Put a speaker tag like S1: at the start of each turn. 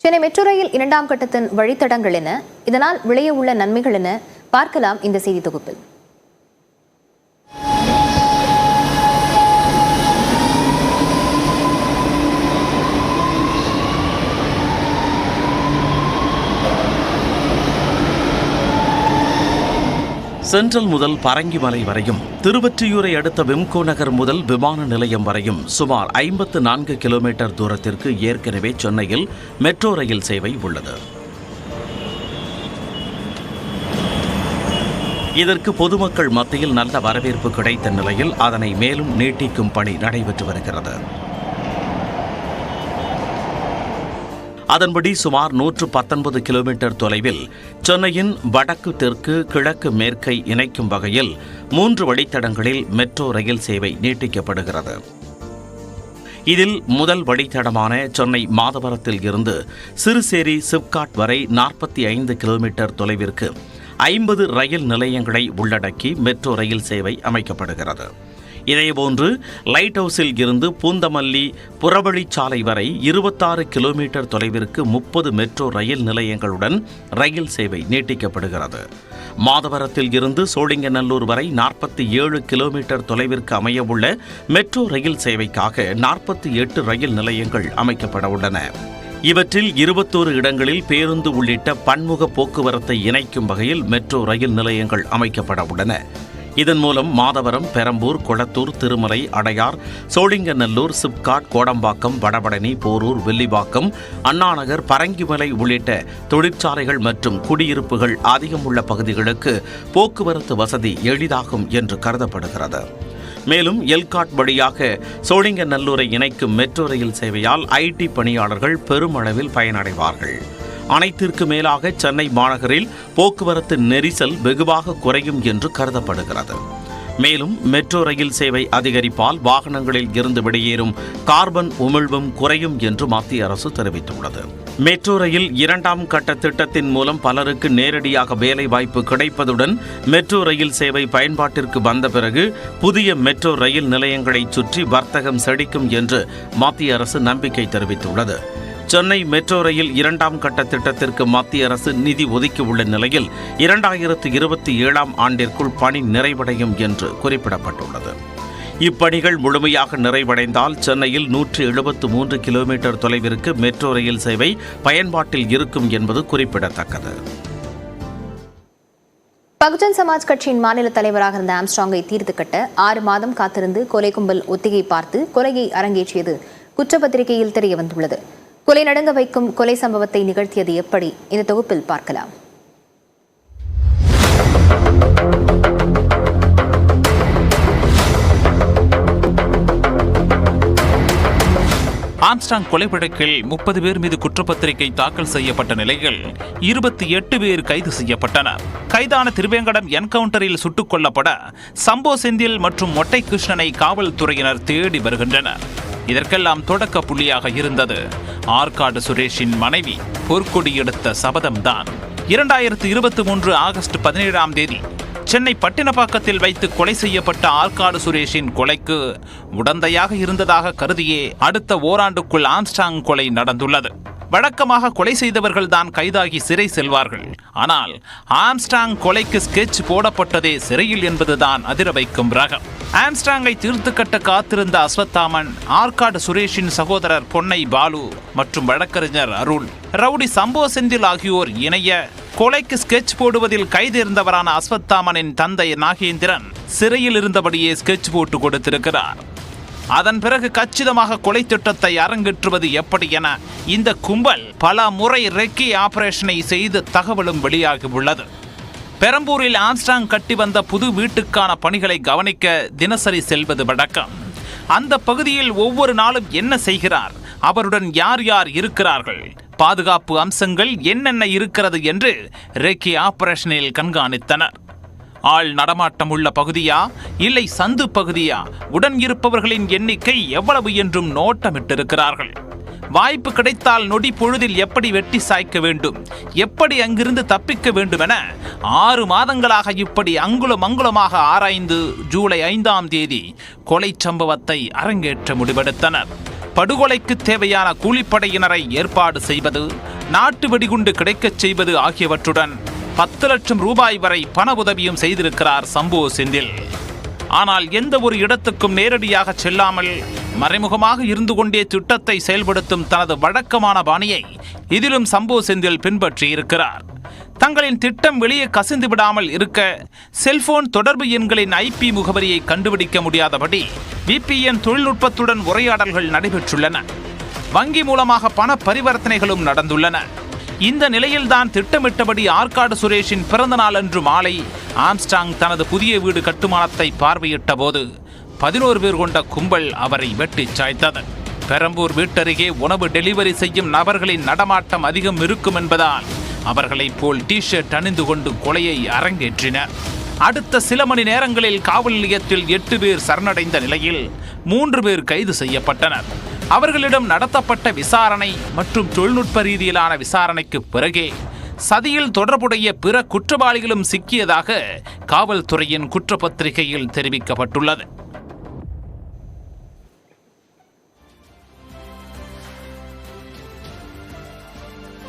S1: Chennai metro rail 2ஆம் கட்டத்தின் வழித்தடங்கள் என, இதனால் விளைய உள்ள நன்மைகள் என பார்க்கலாம் இந்த செய்தி தொகுப்பில்.
S2: சென்ட்ரல் முதல் பரங்கிமலை வரையும், திருவொற்றியூரை அடுத்த விம்கோ நகர் முதல் விமான நிலையம் வரையும் சுமார் 54 கிலோமீட்டர் தூரத்திற்கு ஏற்கனவே சென்னையில் மெட்ரோ ரயில் சேவை உள்ளது. இதற்கு பொதுமக்கள் மத்தியில் நல்ல வரவேற்பு கிடைத்த நிலையில் அதனை மேலும் நீட்டிக்கும் பணி நடைபெற்று வருகிறது. அதன்படி சுமார் 119 கிலோமீட்டர் தொலைவில் சென்னையின் வடக்கு தெற்கு கிழக்கு மேற்கை இணைக்கும் வகையில் 3 வழித்தடங்களில் மெட்ரோ ரயில் சேவை நீட்டிக்கப்படுகிறது. இதில் முதல் வழித்தடமான சென்னை மாதவரத்தில் இருந்து சிறுசேரி சிப்காட் வரை 45 கிலோமீட்டர் தொலைவிற்கு 50 ரயில் நிலையங்களை உள்ளடக்கி மெட்ரோ ரயில் சேவை அமைக்கப்படுகிறது. இதேபோன்று லைட் ஹவுஸில் இருந்து பூந்தமல்லி புறவழிச்சாலை வரை 26 கிலோமீட்டர் தொலைவிற்கு 30 மெட்ரோ ரயில் நிலையங்களுடன் ரயில் சேவை நீட்டிக்கப்படுகிறது. மாதவரத்தில் இருந்து சோழிங்கநல்லூர் வரை 47 கிலோமீட்டர் தொலைவிற்கு அமையவுள்ள மெட்ரோ ரயில் சேவைக்காக 48 ரயில் நிலையங்கள் அமைக்கப்பட உள்ளன. இவற்றில் 21 இடங்களில் பேருந்து உள்ளிட்ட பன்முக போக்குவரத்தை இணைக்கும் வகையில் மெட்ரோ ரயில் நிலையங்கள் அமைக்கப்பட உள்ளன. இதன் மூலம் மாதவரம், பெரம்பூர், கொளத்தூர், திருமலை, அடையார், சோழிங்கநல்லூர், சிப்காட், கோடம்பாக்கம், வடபழனி, போரூர், வில்லிவாக்கம், அண்ணாநகர், பரங்கிமலை உள்ளிட்ட தொழிற்சாலைகள் மற்றும் குடியிருப்புகள் அதிகம் உள்ள பகுதிகளுக்கு போக்குவரத்து வசதி எளிதாகும் என்று கருதப்படுகிறது. மேலும் எல்காட் வழியாக சோழிங்கநல்லூரை இணைக்கும் மெட்ரோ ரயில் சேவையால் ஐடி பணியாளர்கள் பெருமளவில் பயனடைவார்கள். அனைத்திற்கு மேலாக சென்னை மாநகரில் போக்குவரத்து நெரிசல் வெகுவாக குறையும் என்று கருதப்படுகிறது. மேலும் மெட்ரோ ரயில் சேவை அதிகரிப்பால் வாகனங்களில் இருந்து வெளியேறும் கார்பன் உமிழ்வும் குறையும் என்று மத்திய அரசு தெரிவித்துள்ளது. மெட்ரோ ரயில் 2ஆம் கட்ட திட்டத்தின் மூலம் பலருக்கு நேரடியாக வேலை வாய்ப்பு கிடைப்பதுடன் மெட்ரோ ரயில் சேவை பயன்பாட்டிற்கு வந்த பிறகு புதிய மெட்ரோ ரயில் நிலையங்களை சுற்றி வர்த்தகம் செழிக்கும் என்று மத்திய அரசு நம்பிக்கை தெரிவித்துள்ளது. சென்னை மெட்ரோ ரயில் 2ஆம் கட்ட திட்டத்திற்கு மத்திய அரசு நிதி ஒதுக்கியுள்ள நிலையில் 2027ஆம் ஆண்டிற்குள் பணி நிறைவடையும் என்று குறிப்பிடப்பட்டுள்ளது. இப்பணிகள் முழுமையாக நிறைவடைந்தால் சென்னையில் 173 கிலோமீட்டர் தொலைவிற்கு மெட்ரோ ரயில் சேவை பயன்பாட்டில் இருக்கும் என்பது குறிப்பிடத்தக்கது.
S1: பகுஜன் சமாஜ் கட்சியின் மாநில தலைவராக இருந்த ஆம்ஸ்ட்ராங்கை தீர்த்து கட்ட 6 மாதம் காத்திருந்து கொலை கும்பல் ஒத்திகை பார்த்து கொலையை அரங்கேற்றியது குற்றப்பத்திரிகையில் தெரியவந்துள்ளது. கொலை நடுங்க வைக்கும் கொலை சம்பவத்தை நிகழ்த்தியது எப்படி? இந்த தொகுப்பில் பார்க்கலாம்.
S3: ஆம்ஸ்ட்ராங் கொலை வழக்கில் 30 பேர் மீது குற்றப்பத்திரிகை தாக்கல் செய்யப்பட்ட நிலையில் 28 பேர் கைது செய்யப்பட்டனர். கைதான திருவேங்கடம் என்கவுண்டரில் சுட்டுக் கொல்லப்பட சம்போ செந்தில் மற்றும் மொட்டை கிருஷ்ணனை காவல்துறையினர் தேடி வருகின்றனர். இதற்கெல்லாம் தொடக்க புள்ளியாக இருந்தது ஆற்காடு சுரேஷின் மனைவி பொற்கொடி எடுத்த சபதம்தான். 2023 ஆகஸ்ட் 17ஆம் தேதி சென்னை பட்டினப்பாக்கத்தில் வைத்து கொலை செய்யப்பட்ட ஆற்காடு சுரேஷின் கொலைக்கு உடந்தையாக இருந்ததாக கருதியே அடுத்த ஓராண்டுக்குள் ஆம்ஸ்ட்ராங் கொலை நடந்துள்ளது. வழக்கமாக கொலை செய்தவர்கள் தான் கைதாகி சிறை செல்வார்கள். ஆனால் ஆம்ஸ்ட்ராங் கொலைக்கு ஸ்கெட்ச் போடப்பட்டதே சிறையில் என்பதுதான் அதிர வைக்கும் ரகம். ஆம்ஸ்ட்ராங்கை தீர்த்து கட்ட காத்திருந்த அஸ்வத்தாமன், ஆற்காடு சுரேஷின் சகோதரர் பொன்னை பாலு மற்றும் வழக்கறிஞர் அருள், ரவுடி சம்போ செந்தில் ஆகியோர் இணைய கொலைக்கு ஸ்கெட்ச் போடுவதில் கைது இருந்தவரான அஸ்வத்தாமனின் தந்தை நாகேந்திரன் சிறையில் இருந்தபடியே ஸ்கெட்ச் போட்டு கொடுத்திருக்கிறார். அதன் பிறகு கச்சிதமாக கொலை திட்டத்தை அரங்கேற்றுவது எப்படி என இந்த கும்பல் பல முறை ரெக்கி ஆபரேஷனை செய்து தகவலும் வெளியாகி உள்ளது. பெரம்பூரில் ஆம்ஸ்ட்ராங் கட்டி வந்த புது வீட்டுக்கான பணிகளை கவனிக்க தினசரி செல்வது வழக்கம். அந்த பகுதியில் ஒவ்வொரு நாளும் என்ன செய்கிறார், அவருடன் யார் யார் இருக்கிறார்கள், பாதுகாப்பு அம்சங்கள் என்னென்ன இருக்கிறது என்று ரெக்கி ஆபரேஷனில் கண்காணித்தனர். ஆள் நடமாட்டம் உள்ள பகுதியா இல்லை சந்து பகுதியா, உடன் இருப்பவர்களின் எண்ணிக்கை எவ்வளவு என்றும் நோட்டமிட்டிருக்கிறார்கள். வாய்ப்பு கிடைத்தால் நொடி பொழுதில் எப்படி வெட்டி சாய்க்க வேண்டும், எப்படி அங்கிருந்து தப்பிக்க வேண்டும் என 6 மாதங்களாக இப்படி அங்குலம் அங்குலமாக ஆராய்ந்து ஜூலை 5ஆம் தேதி கொலை சம்பவத்தை அரங்கேற்ற முடிவெடுத்தனர். படுகொலைக்கு தேவையான கூலிப்படையினரை ஏற்பாடு செய்வது, நாட்டு வெடிகுண்டு கிடைக்கச் செய்வது ஆகியவற்றுடன் 10 லட்சம் ரூபாய் வரை பண உதவியும் செய்திருக்கிறார் சம்போ செந்தில். ஆனால் எந்த ஒரு இடத்துக்கும் நேரடியாக செல்லாமல் மறைமுகமாக இருந்து கொண்டே திட்டத்தை செயல்படுத்தும் தனது வழக்கமான பாணியை இதிலும் சம்போ செந்தில் பின்பற்றி இருக்கிறார். தங்களின் திட்டம் வெளியே கசிந்து விடாமல் இருக்க செல்போன் தொடர்பு எண்களின் IP முகவரியை கண்டுபிடிக்க முடியாதபடி VPN தொழில்நுட்பத்துடன் உரையாடல்கள் நடைபெற்றுள்ளன. வங்கி மூலமாக பண பரிவர்த்தனைகளும் நடந்துள்ளன. இந்த நிலையில்தான் திட்டமிட்டபடி ஆற்காடு சுரேஷின் பிறந்த நாள் அன்று மாலை ஆம்ஸ்ட்ராங் தனது புதிய வீடு கட்டுமானத்தை பார்வையிட்ட போது 11 பேர் கொண்ட கும்பல் அவரை வெட்டிச் சாய்த்தது. பெரம்பூர் வீட்டருகே உணவு டெலிவரி செய்யும் நபர்களின் நடமாட்டம் அதிகம் இருக்கும் என்பதால் அவர்களைப் போல் டிஷர்ட் அணிந்து கொண்டு கொலையை அரங்கேற்றினர். அடுத்த சில மணி நேரங்களில் காவல் நிலையத்தில் 8 பேர் சரணடைந்த நிலையில் 3 பேர் கைது செய்யப்பட்டனர். அவர்களிடம் நடத்தப்பட்ட விசாரணை மற்றும் தொழில்நுட்ப ரீதியிலான விசாரணைக்கு பிறகே சதியில் தொடர்புடைய பிற குற்றவாளிகளும் சிக்கியதாக காவல்துறையின் குற்றப்பத்திரிகையில் தெரிவிக்கப்பட்டுள்ளது.